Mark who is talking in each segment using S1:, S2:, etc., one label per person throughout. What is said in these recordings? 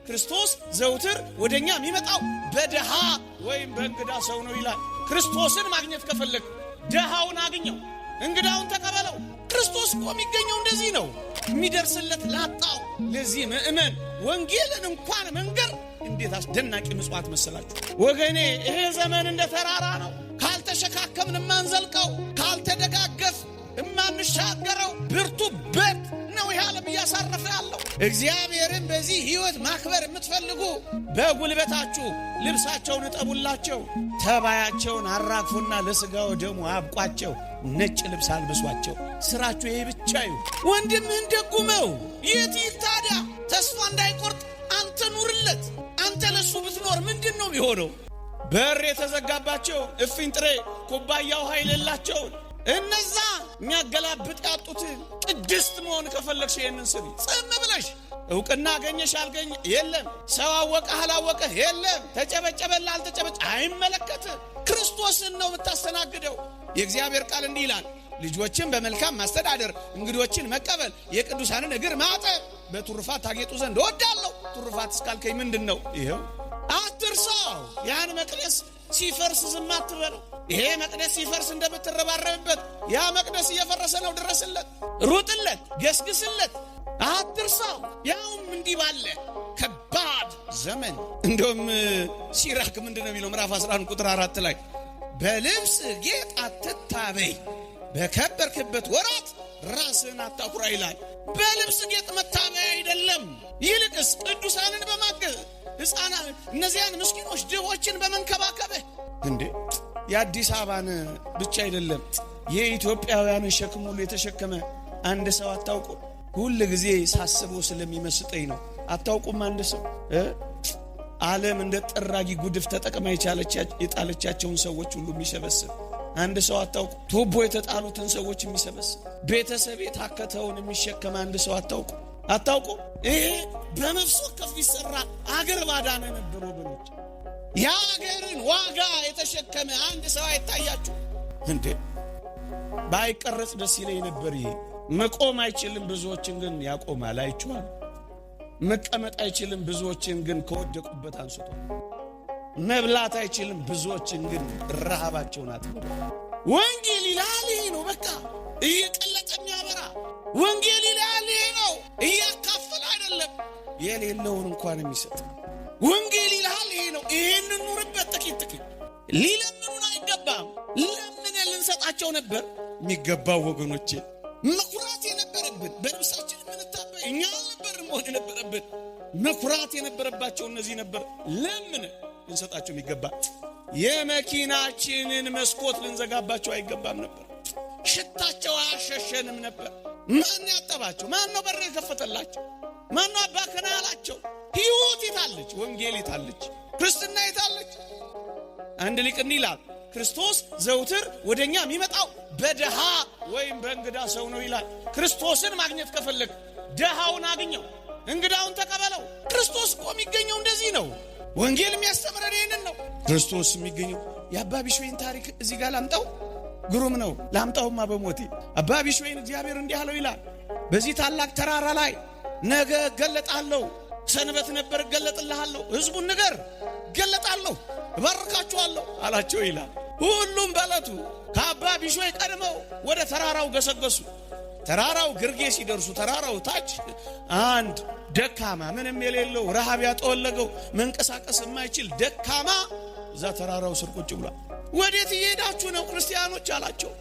S1: ክርስቶስ ዘውትር ወደኛ የሚመጣው በደሃ ወይም በእንግዳ ሰው ነው ይላል። ክርስቶስን ማግኘት ከፈለግ ደሃውን አግኘው፣ እንግዳውን ተቀበለው። ክርስቶስ እኮ የሚገኘው እንደዚህ ነው፣ የሚደርስለት ላጣው። ለዚህ ምእመን ወንጌልን እንኳን መንገር እንዴት አስደናቂ ምጽዋት መሰላችሁ ወገኔ። ይሄ ዘመን እንደ ተራራ ነው፣ ካልተሸካከምን ማንዘልቀው፣ ካልተደጋገፍ እማንሻገረው ብርቱ በት ነው ይሄ ዓለም እያሳረፈ ያለው። እግዚአብሔርን በዚህ ሕይወት ማክበር የምትፈልጉ በጉልበታችሁ ልብሳቸውን እጠቡላቸው፣ ተባያቸውን አራግፉና ለሥጋው ደሙ አብቋቸው፣ ነጭ ልብስ አልብሷቸው። ስራችሁ ይሄ ብቻ ይሁን። ወንድምህን ደጉመው። የት ይህ ታዲያ? ተስፋ እንዳይቆርጥ አንተ ኑርለት። አንተ ለሱ ብትኖር ምንድን ነው የሚሆነው? በር የተዘጋባቸው እፍኝ ጥሬ ኩባያ ውሃ የሌላቸውን እነዛ የሚያገላብጥ ያጡትን ቅድስት መሆን ከፈለግሽ ይህንን ስሪ። ጽም ብለሽ እውቅና አገኘሽ አልገኘ የለም፣ ሰው አወቀህ አላወቀህ የለም፣ ተጨበጨበላ አልተጨበጨ አይመለከትም። ክርስቶስን ነው የምታስተናግደው። የእግዚአብሔር ቃል እንዲህ ይላል፣ ልጆችን በመልካም ማስተዳደር፣ እንግዶችን መቀበል፣ የቅዱሳንን እግር ማጠብ፣ በቱርፋት ታጌጡ ዘንድ እወዳለሁ። ቱርፋት እስካልከኝ ምንድን ነው? ይኸው አትርሳው። ያን መቅደስ ሲፈርስ ዝም አትበለው። ይሄ መቅደስ ሲፈርስ እንደምትረባረብበት ያ መቅደስ እየፈረሰ ነው። ድረስለት፣ ሩጥለት፣ ገስግስለት፣ አትርሳው። ያውም እንዲህ ባለ ከባድ ዘመን። እንደውም ሲራክ ምንድን ነው የሚለው? ምዕራፍ 11 ቁጥር 4 ላይ በልብስ ጌጥ አትታበይ፣ በከበርክበት ወራት ራስን አታኩራ ይላል። በልብስ ጌጥ መታበይ አይደለም፣ ይልቅስ ቅዱሳንን በማገዝ ሕፃናት እነዚያን ምስኪኖች ድሆችን በመንከባከብህ። እንዴ የአዲስ አበባን ብቻ አይደለም የኢትዮጵያውያንን ሸክም ሁሉ የተሸከመ አንድ ሰው አታውቁ? ሁል ጊዜ ሳስበው ስለሚመስጠኝ ነው። አታውቁም? አንድ ሰው ዓለም እንደ ጠራጊ ጉድፍ ተጠቅማ የጣለቻቸውን ሰዎች ሁሉ የሚሰበስብ አንድ ሰው አታውቁ? ቱቦ የተጣሉትን ሰዎች የሚሰበስብ ቤተሰብ የታከተውን የሚሸከም አንድ ሰው አታውቁ? አታውቁ? ይሄ በነፍስ ወከፍ ቢሰራ አገር ባዳነ ነበር ወገኖች። የአገርን ዋጋ የተሸከመ አንድ ሰው አይታያችሁ እንዴ? ባይቀረጽ ደስ ይለኝ ነበር። ይሄ መቆም አይችልም፣ ብዙዎችን ግን ያቆማል። አይችዋል። መቀመጥ አይችልም፣ ብዙዎችን ግን ከወደቁበት አንስቷል። መብላት አይችልም፣ ብዙዎችን ግን ረሃባቸውን አጥቷል። ወንጌል ይላል ይሄ ነው። በቃ እየቀለጠ የሚያበራ ወንጌል ይላል ይሄ ነው። እያካፈለ አይደለም፣ የሌለውን እንኳን የሚሰጥ ወንጌል ይላል ይሄ ነው። ይሄንን ኑርበት። ጥቂት ሊለምኑን አይገባም። ለምን ልንሰጣቸው ነበር የሚገባው ወገኖቼ። መኩራት የነበረብን በልብሳችን የምንታበይ እኛ አልነበርም መሆን የነበረብን። መኩራት የነበረባቸው እነዚህ ነበር። ለምን ልንሰጣቸው የሚገባ? የመኪናችንን መስኮት ልንዘጋባቸው አይገባም ነበር። ሽታቸው አያሸሸንም ነበር። ማን ያጠባቸው? ማን ነው በር የከፈተላቸው? ማን ነው አባከና ያላቸው? ሕይወት የታለች? ወንጌል የታለች? ክርስትና የታለች? አንድ ሊቅ እንዲህ ይላል፣ ክርስቶስ ዘውትር ወደኛ የሚመጣው በደሃ ወይም በእንግዳ ሰው ነው ይላል። ክርስቶስን ማግኘት ከፈለግ ደሃውን አግኘው፣ እንግዳውን ተቀበለው። ክርስቶስ እኮ የሚገኘው እንደዚህ ነው። ወንጌል የሚያስተምረን ይህንን ነው። ክርስቶስ የሚገኘው የአባ ቢሾይን ታሪክ እዚህ ጋር ላምጣው። ግሩም ነው። ላምጣውማ በሞቴ። አባ ቢሾይን እግዚአብሔር እንዲህ አለው ይላል፣ በዚህ ታላቅ ተራራ ላይ ነገ እገለጣለሁ። ሰንበት ነበር፣ እገለጥልሃለሁ። ሕዝቡን ንገር፣ እገለጣለሁ፣ እባርካችኋለሁ አላቸው ይላል። ሁሉም በዕለቱ ከአባ ቢሾይ ቀድመው ወደ ተራራው ገሰገሱ። ተራራው ግርጌ ሲደርሱ ተራራው ታች አንድ ደካማ ምንም የሌለው ረሃብ ያጠወለገው መንቀሳቀስ የማይችል ደካማ እዛ ተራራው ስር ቁጭ ብሏል። ወዴት እየሄዳችሁ ነው ክርስቲያኖች አላቸው።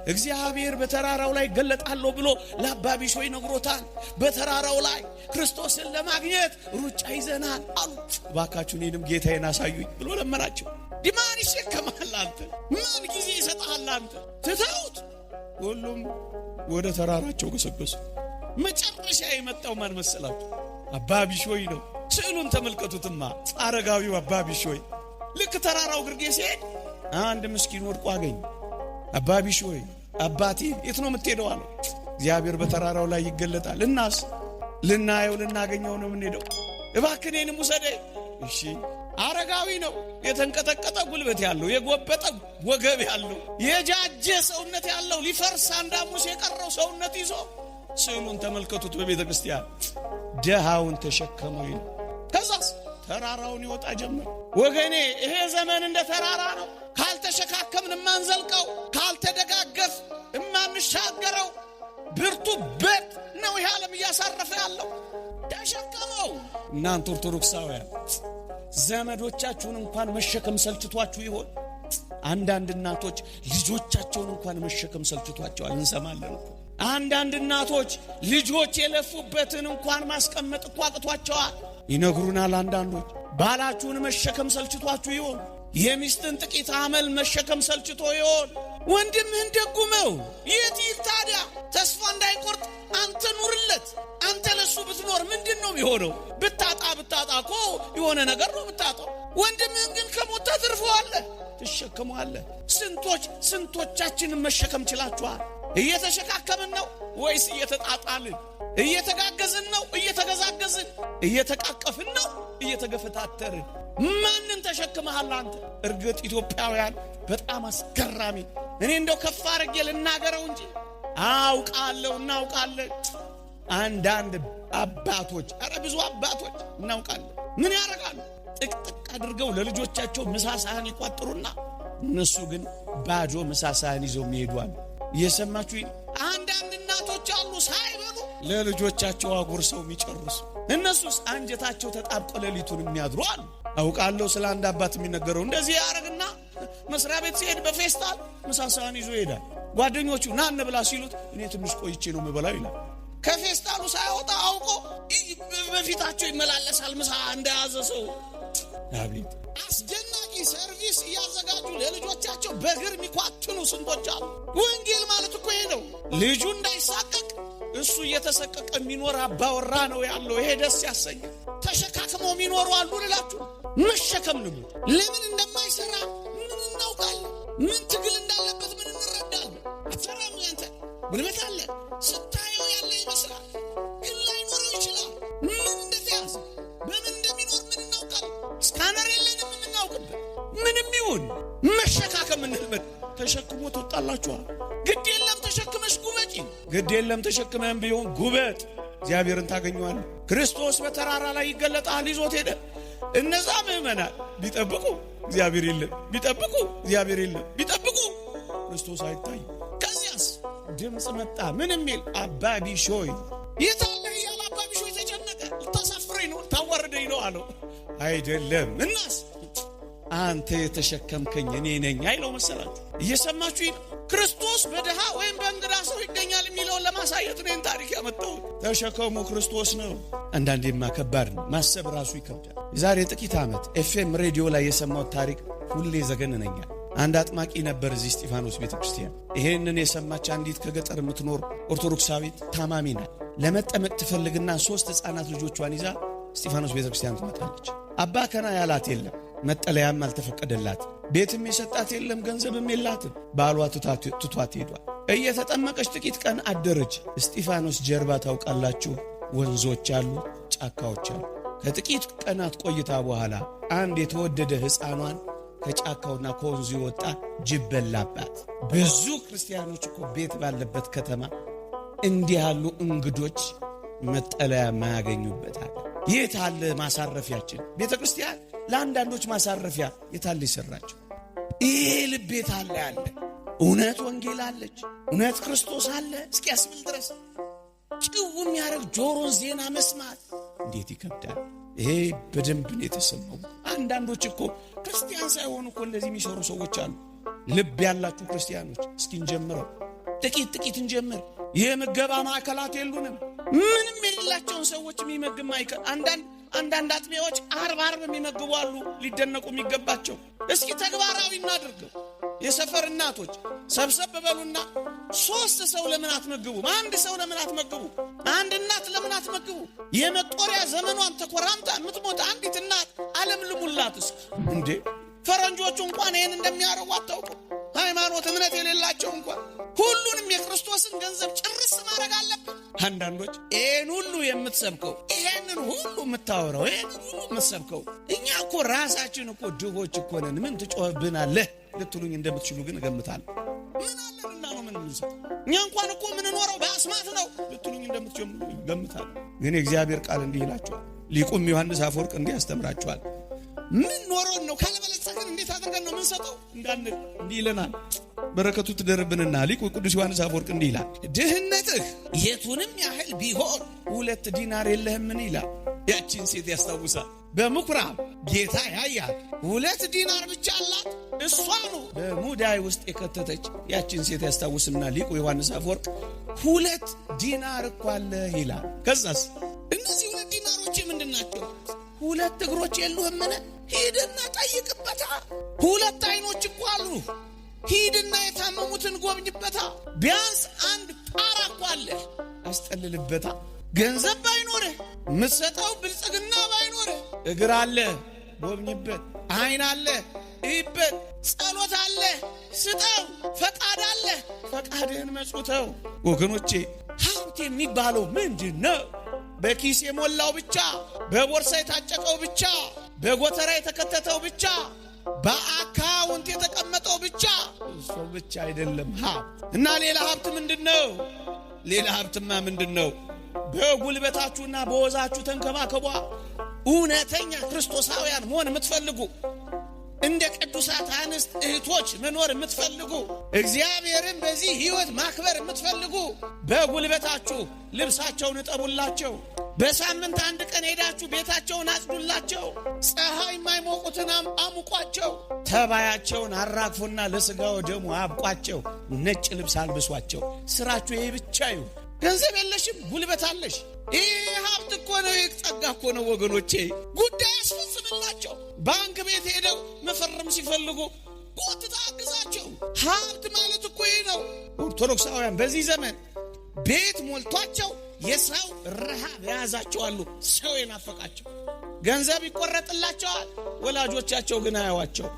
S1: እግዚአብሔር በተራራው ላይ ገለጣለሁ ብሎ ለአባ ቢሾይ ነግሮታል። በተራራው ላይ ክርስቶስን ለማግኘት ሩጫ ይዘናል አሉት። እባካችሁ እኔንም ጌታዬን አሳዩኝ ብሎ ለመናቸው። ማን ይሸከማል አንተ? ማን ጊዜ ይሰጣል አንተ? ትተውት ሁሉም ወደ ተራራቸው ገሰገሱ። መጨረሻ የመጣው ማን መሰላችሁ? አባ ቢሾይ ነው። ስዕሉን ተመልከቱትማ። አረጋዊው አባ ቢሾይ ልክ ተራራው ግርጌ ሲሄድ አንድ ምስኪን ወድቆ አገኘ። አባ ቢሾይ አባቴ የት ነው የምትሄደው አለው። እግዚአብሔር በተራራው ላይ ይገለጣል፣ እናስ ልናየው ልናገኘው ነው የምንሄደው፣ እባክህ እኔንም ውሰደኝ። እሺ። አረጋዊ ነው። የተንቀጠቀጠ ጉልበት ያለው፣ የጎበጠ ወገብ ያለው፣ የጃጀ ሰውነት ያለው፣ ሊፈርስ አንድ ሐሙስ የቀረው ሰውነት ይዞ ስዕሉን ተመልከቱት። በቤተ ክርስቲያን ደሃውን ተሸከመው ይል ከዛስ ተራራውን ይወጣ ጀመር። ወገኔ ይሄ ዘመን እንደ ተራራ ነው። ካልተሸካከምን ማንዘልቀው፣ ካልተደጋገፍ ማንሻገረው ብርቱ በት ነው ይሄ ዓለም እያሳረፈ ያለው። ተሸከመው። እናንተ ኦርቶዶክሳውያን ዘመዶቻችሁን እንኳን መሸከም ሰልችቷችሁ ይሆን? አንዳንድ እናቶች ልጆቻቸውን እንኳን መሸከም ሰልችቷቸዋል፣ እንሰማለን እኮ። አንዳንድ እናቶች ልጆች የለፉበትን እንኳን ማስቀመጥ እኮ አቅቷቸዋል፣ ይነግሩናል። አንዳንዶች ባላችሁን መሸከም ሰልችቷችሁ ይሆን? የሚስትን ጥቂት አመል መሸከም ሰልችቶ ይሆን? ወንድምህን ደጉመው። የት ይል ታዲያ? ተስፋ እንዳይቆርጥ አንተ ኑርለት። አንተ ለሱ ብትኖር ምንድን ነው የሚሆነው? ብታጣ እኮ የሆነ ነገር ነው ብታጣው። ወንድምህን ግን ከሞት ታተርፈዋለህ፣ ትሸከመዋለህ። ስንቶቻችንን መሸከም ችላችኋል? እየተሸካከምን ነው ወይስ እየተጣጣልን? እየተጋገዝን ነው እየተገዛገዝን? እየተቃቀፍን ነው እየተገፈታተርን? ማንን ተሸክመሃል አንተ? እርግጥ ኢትዮጵያውያን በጣም አስገራሚ። እኔ እንደው ከፍ አድርጌ ልናገረው እንጂ እናውቃለን። አንዳንድ አባቶች፣ ብዙ አባቶች እናውቃለን። ምን ያደርጋሉ? ጥቅጥቅ አድርገው ለልጆቻቸው ምሳ ሳህን ይቋጥሩና እነሱ ግን ባዶ ምሳ ሳህን ይዘው የሚሄዱአሉ። እየሰማችሁ? አንዳንድ እናቶች አሉ ሳይበሉ ለልጆቻቸው አጉርሰው የሚጨርሱ። እነሱስ አንጀታቸው ተጣብቆ ሌሊቱን የሚያድሩ አሉ። አውቃለሁ ስለ አንድ አባት የሚነገረው። እንደዚህ ያደርግና መስሪያ ቤት ሲሄድ በፌስታል ምሳ ሳህን ይዞ ይሄዳል። ጓደኞቹ ና እንብላ ሲሉት እኔ ትንሽ ቆይቼ ነው የምበላው ይላል። ከፌስታሉ ሳይወጣ አውቆ በፊታቸው ይመላለሳል ምሳ እንደያዘ ሰው። አቤት አስደናቂ ሰርቪስ እያዘጋጁ ለልጆቻቸው በእግር የሚኳትኑ ስንቶች አሉ። ወንጌል ማለት እኮ ይሄ ነው። ልጁ እንዳይሳቀቅ እሱ እየተሰቀቀ የሚኖር አባወራ ነው ያለው። ይሄ ደስ ያሰኛል። ተሸካክመው የሚኖሩ አሉ ልላችሁ። መሸከም ነው። ለምን እንደማይሰራ ምን እናውቃለን? ምን ትግል እንዳለበት ምን እንረዳለን? አትሰራም ያንተ ጉልበት አለ ስታየው ያለ ይመስላል፣ ግን ላይኖረው ይችላል። ምን እንደተያዘ በምን እንደሚኖር ምን እናውቃለን? ስካነር የለንም የምናውቅበት። ምንም ይሁን መሸካከም እንልመድ። ተሸክሞ ትወጣላችኋል። ግድ የለም ተሸክመሽ ጉበጪ። ግድ የለም ተሸክመህም ቢሆን ጉበጥ፣ እግዚአብሔርን ታገኘዋለህ። ክርስቶስ በተራራ ላይ ይገለጣል፣ ይዞት ሄደ። እነዛ ምእመናን ቢጠብቁ እግዚአብሔር የለም፣ ቢጠብቁ እግዚአብሔር የለም፣ ቢጠብቁ ክርስቶስ አይታይም። ከዚያስ ድምፅ መጣ። ምን የሚል? አባ ቢሾይ የታለህ እያለ አባ ቢሾይ ተጨነቀ። ልታሳፍረኝ ነው ልታዋርደኝ ነው አለው። አይደለም እናስ አንተ የተሸከምከኝ እኔ ነኝ አይለው መሰላችሁ? እየሰማችሁ ነው። ክርስቶስ በድሃ ወይም በእንግዳ ሰው ይገኛል የሚለውን ለማሳየት ነው ታሪክ ያመጣው። ተሸከሙ ክርስቶስ ነው። አንዳንዴማ ከባድ ነው፣ ማሰብ ራሱ ይከብዳል። የዛሬ ጥቂት ዓመት ኤፍኤም ሬዲዮ ላይ የሰማው ታሪክ ሁሌ ዘገነነኛል። አንድ አጥማቂ ነበር እዚህ እስጢፋኖስ ቤተክርስቲያን። ይሄንን የሰማች አንዲት ከገጠር የምትኖር ኦርቶዶክሳዊት ታማሚ ናት። ለመጠመቅ ትፈልግና 3 ሕፃናት ልጆቿን ይዛ እስጢፋኖስ ቤተክርስቲያን ትመጣለች። አባ ከና ያላት የለም፣ መጠለያም አልተፈቀደላት፣ ቤትም የሰጣት የለም፣ ገንዘብም የላትም። ባሏ ትቷት ሄዷል። እየተጠመቀች ጥቂት ቀን አደረች። እስጢፋኖስ ጀርባ ታውቃላችሁ፣ ወንዞች አሉ፣ ጫካዎች አሉ። ከጥቂት ቀናት ቆይታ በኋላ አንድ የተወደደ ሕፃኗን ከጫካውና ከወንዙ የወጣ ጅብ በላባት። ብዙ ክርስቲያኖች እኮ ቤት ባለበት ከተማ እንዲህ ያሉ እንግዶች መጠለያ ማያገኙበት አለ። የታለ ማሳረፊያችን? ቤተ ክርስቲያን ለአንዳንዶች ማሳረፊያ የታለ ይሰራቸው? ይሄ ልብ የታለ ያለ? እውነት ወንጌል አለች፣ እውነት ክርስቶስ አለ እስኪያስብል ድረስ ጭው የሚያደርግ ጆሮን ዜና መስማት እንዴት ይከብዳል። ይሄ በደንብ ነው የተሰማው። አንዳንዶች እኮ ክርስቲያን ሳይሆኑ እኮ እንደዚህ የሚሰሩ ሰዎች አሉ። ልብ ያላችሁ ክርስቲያኖች እስኪ እንጀምረው፣ ጥቂት እንጀምር። የምገባ ማዕከላት የሉንም። ምንም የሌላቸውን ሰዎች የሚመግብ ማዕከል አንዳንድ አጥቢያዎች አርብ የሚመግቡ አሉ፣ ሊደነቁ የሚገባቸው። እስኪ ተግባራዊ እናድርገው። የሰፈር እናቶች ሰብሰብ በሉና 3 ሰው ለምን አትመግቡም? 1 ሰው ለምን አትመግቡ? 1 እናት ለምን አትመግቡ? የመጦሪያ ዘመኗን ተኮራምታ የምትሞት አንዲት እናት ዓለም ልሙላትስ እንዴ! ፈረንጆቹ እንኳን ይሄን እንደሚያረጉ አታውቁ። ሃይማኖት እምነት የሌላቸው እንኳን ሁሉንም የክርስቶስን ገንዘብ ጭርስ ማድረግ አለብን። አንዳንዶች ይሄን ሁሉ የምትሰብከው ይሄንን ሁሉ የምታወራው ይሄንን ሁሉ የምትሰብከው እኛ እኮ ራሳችን እኮ ድሆች እኮ ነን፣ ምን ትጮህብናለህ ልትሉኝ እንደምትችሉ ግን እገምታለሁ። ምን አለንና ነው ምን እንሰጥ? እኛ እንኳን እኮ ምን ኖረው በአስማት ነው ልትሉኝ እንደምትችሉ እገምታለሁ። ግን የእግዚአብሔር ቃል እንዲህ ይላችኋል፣ ሊቁም ዮሐንስ አፈወርቅ እንዲህ ያስተምራቸዋል። ምን ኖሮን ነው ካለበለጸግን እንዴት አድርገን ነው ምን ሰጠው እንዳንል እንዲህ ይለናል። በረከቱ ትደርብንና ሊቁ ቅዱስ ዮሐንስ አፈወርቅ እንዲህ ይላል። ድህነትህ የቱንም ያህል ቢሆን 2 ዲናር የለህምን ይላል። ያቺን ሴት ያስታውሳል። በምኩራብ ጌታ ያያል። 2 ዲናር ብቻ አላት። እሷኑ በሙዳይ ውስጥ የከተተች ያቺን ሴት ያስታውስና ሊቁ ዮሐንስ አፈወርቅ 2 ዲናር እኮ አለህ ይላል። ከዛስ እነዚህ 2 ዲናሮች ምንድናቸው? 2 እግሮች የሉህምን? ሂድና ጠይቅበታ። 2 አይኖች እኮ አሉ። ሂድና የታመሙትን ጎብኝበታ። ቢያንስ 1 ጣራ እኮ አለህ፣ አስጠልልበታ። ገንዘብ ባይኖርህ፣ ምትሰጠው ብልጽግና ባይኖርህ፣ እግር አለ፣ ጎብኝበት። አይን አለ፣ እይበት። ጸሎት አለ፣ ስጠው። ፈቃድ አለ፣ ፈቃድህን መጽውተው። ወገኖቼ ሀብት የሚባለው ምንድን ነው? በኪስ የሞላው ብቻ፣ በቦርሳ የታጨቀው ብቻ፣ በጎተራ የተከተተው ብቻ፣ በአካውንት የተቀመጠው ብቻ እሱ ብቻ አይደለም ሀብት። እና ሌላ ሀብት ምንድነው? ሌላ ሀብትማ ምንድነው? በጉልበታችሁና በወዛችሁ ተንከባከቧ። እውነተኛ ክርስቶሳውያን መሆን የምትፈልጉ፣ እንደ ቅዱሳት አንስት እህቶች መኖር የምትፈልጉ፣ እግዚአብሔርን በዚህ ሕይወት ማክበር የምትፈልጉ በጉልበታችሁ ልብሳቸውን እጠቡላቸው። በሳምንት 1 ቀን ሄዳችሁ ቤታቸውን አጽዱላቸው። ፀሐይ የማይሞቁትን አሙቋቸው። ተባያቸውን አራግፉና ለሥጋው ደሙ አብቋቸው። ነጭ ልብስ አልብሷቸው። ስራችሁ ይሄ ብቻ ይሁን። ገንዘብ የለሽም፣ ጉልበት አለሽ። ይህ ሀብት እኮ ነው፣ ጸጋ እኮ ነው ወገኖቼ። ጉዳይ አስፈጽምላቸው። ባንክ ቤት ሄደው መፈረም ሲፈልጉ ጎትታ አግዛቸው። ሀብት ማለት እኮ ይህ ነው። ኦርቶዶክሳውያን በዚህ ዘመን ቤት ሞልቷቸው የሰው ረሃብ የያዛቸዋሉ። ሰው የናፈቃቸው ገንዘብ ይቆረጥላቸዋል፣ ወላጆቻቸው ግን አያዋቸው።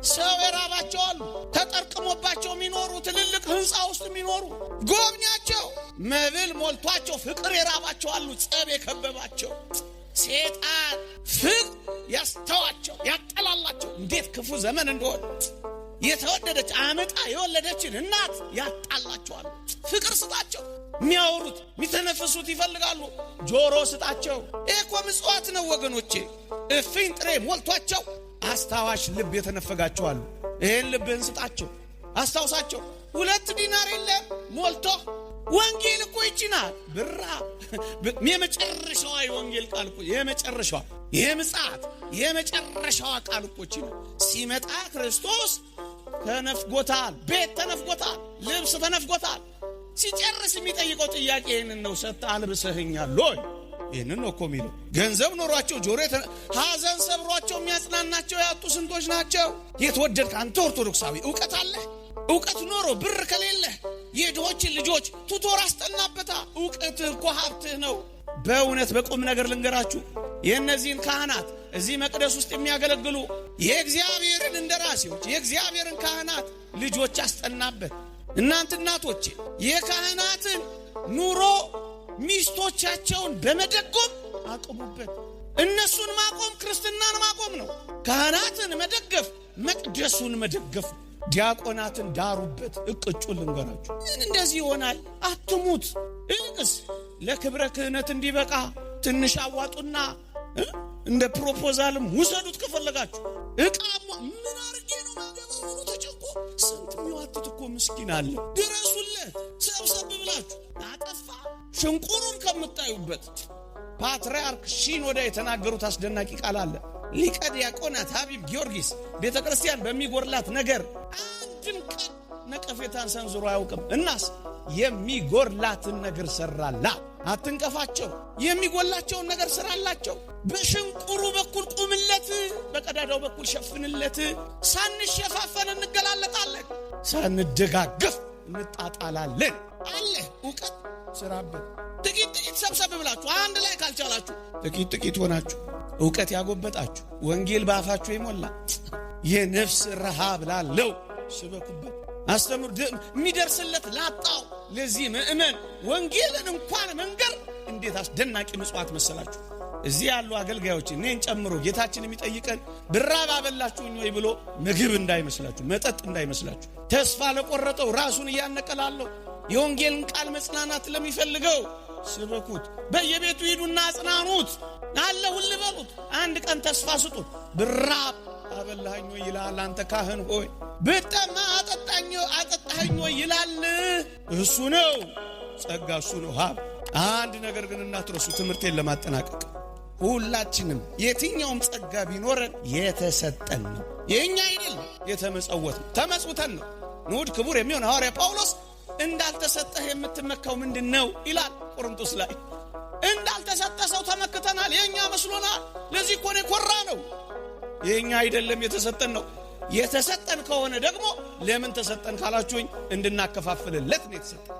S1: ሰው የራባቸዋሉ፣ ተጠርቅሞባቸው የሚኖሩ ትልልቅ ህንፃ ውስጥ የሚኖሩ ጎብኛቸው። መብል ሞልቷቸው ፍቅር የራባቸዋሉ፣ ጸብ የከበባቸው። ሴጣን ፍቅር ያስተዋቸው፣ ያጠላላቸው። እንዴት ክፉ ዘመን እንደሆነ የተወደደች አመጣ የወለደችን እናት ያጣላቸዋል። ፍቅር ስጣቸው። የሚያወሩት የሚተነፍሱት ይፈልጋሉ። ጆሮ ስጣቸው። ይህ እኮ ምጽዋት ነው ወገኖቼ። እፍኝ ጥሬ ሞልቷቸው አስታዋሽ ልብ የተነፈጋቸዋሉ። ይህን ልብህን ስጣቸው፣ አስታውሳቸው። 2 ዲናር የለም ሞልቶ ወንጌል እኮ ይችናል። ብራ የመጨረሻዋ የወንጌል ቃል እኮ የመጨረሻዋ የምጽአት የመጨረሻዋ ቃል እኮ ይችናል። ሲመጣ ክርስቶስ ተነፍጎታል፣ ቤት ተነፍጎታል፣ ልብስ ተነፍጎታል። ሲጨርስ የሚጠይቀው ጥያቄ ይህንን ነው። ሰጥተህ አልብሰኸኛል ወይ? ይህንን ነው እኮ የሚለው። ገንዘብ ኖሯቸው ጆሮ ሐዘን ሰብሯቸው የሚያጽናናቸው ያጡ ስንቶች ናቸው። የተወደድክ አንተ ኦርቶዶክሳዊ እውቀት አለህ። እውቀት ኖሮ ብር ከሌለህ የድሆችን ልጆች ቱቶር አስጠናበታ። እውቀትህ እኮ ሀብትህ ነው። በእውነት በቁም ነገር ልንገራችሁ፣ የእነዚህን ካህናት እዚህ መቅደስ ውስጥ የሚያገለግሉ የእግዚአብሔርን እንደራሴዎች የእግዚአብሔርን ካህናት ልጆች አስጠናበት። እናንተ እናቶቼ የካህናትን ኑሮ ሚስቶቻቸውን በመደጎም አቅሙበት። እነሱን ማቆም ክርስትናን ማቆም ነው። ካህናትን መደገፍ መቅደሱን መደገፍ። ዲያቆናትን ዳሩበት። እቅጩን ልንገራችሁ፣ እንደዚህ ይሆናል። አትሙት። እልቅስ ለክብረ ክህነት እንዲበቃ ትንሽ አዋጡና እንደ ፕሮፖዛልም ውሰዱት ከፈለጋችሁ። እቃማ ምን አርጌ ነው ማገባው ብሎ ተጨቆ ስንት የሚዋትት እኮ ምስኪን አለ። ድረሱለት ሰብሰብ ብላችሁ። አጠፋ ሽንቁሩን ከምታዩበት ፓትርያርክ ሺኖዳ የተናገሩት አስደናቂ ቃል አለ። ሊቀ ዲያቆናት ሀቢብ ጊዮርጊስ ቤተ ክርስቲያን በሚጎርላት ነገር አንድም ቀን ነቀፌታን ሰንዝሮ አያውቅም። እናስ የሚጎርላትን ነገር ሰራላ። አትንቀፋቸው። የሚጎላቸውን ነገር ስራላቸው። በሽንቁሩ በኩል ቁምለት፣ በቀዳዳው በኩል ሸፍንለት። ሳንሸፋፈን እንገላለጣለን፣ ሳንደጋገፍ እንጣጣላለን። አለ እውቀት ስራበት። ጥቂት ሰብሰብ ብላችሁ አንድ ላይ ካልቻላችሁ ጥቂት ሆናችሁ እውቀት ያጎበጣችሁ ወንጌል ባፋችሁ ይሞላ የነፍስ ረሃብ ላለው ስበኩበት። አስተምሩ። የሚደርስለት ላጣው ለዚህ ምእመን ወንጌልን እንኳን መንገር እንዴት አስደናቂ ምጽዋት መሰላችሁ። እዚህ ያሉ አገልጋዮች እኔን ጨምሮ ጌታችን የሚጠይቀን ብራብ አበላችሁኝ ወይ ብሎ ምግብ እንዳይመስላችሁ፣ መጠጥ እንዳይመስላችሁ። ተስፋ ለቆረጠው ራሱን እያነቀላለው የወንጌልን ቃል መጽናናት ለሚፈልገው ስበኩት። በየቤቱ ሂዱና አጽናኑት። አለሁል በሉት። አንድ ቀን ተስፋ ስጡት። ብራብ አበላኸኝ ወይ ይላል አንተ ካህን ሆይ። ብጠማ አጠጣኸኝ ወይ ይላል እሱ ነው ጸጋ፣ እሱ ነው ሀብ። አንድ ነገር ግን እናትረሱ፣ ትምህርቴን ለማጠናቀቅ ሁላችንም የትኛውም ጸጋ ቢኖረን የተሰጠን ነው፣ የኛ አይደል። የተመጸወት ነው፣ ተመጽውተን ነው። ንዑድ ክቡር የሚሆን ሐዋርያ ጳውሎስ እንዳልተሰጠህ የምትመካው ምንድነው ይላል ቆሮንቶስ ላይ። እንዳልተሰጠ ሰው ተመክተናል፣ የኛ መስሎናል። ለዚህ እኮ ነው ኮራ ነው። የኛ አይደለም፣ የተሰጠን ነው። የተሰጠን ከሆነ ደግሞ ለምን ተሰጠን ካላችሁኝ እንድናከፋፍልለት ነው የተሰጠን።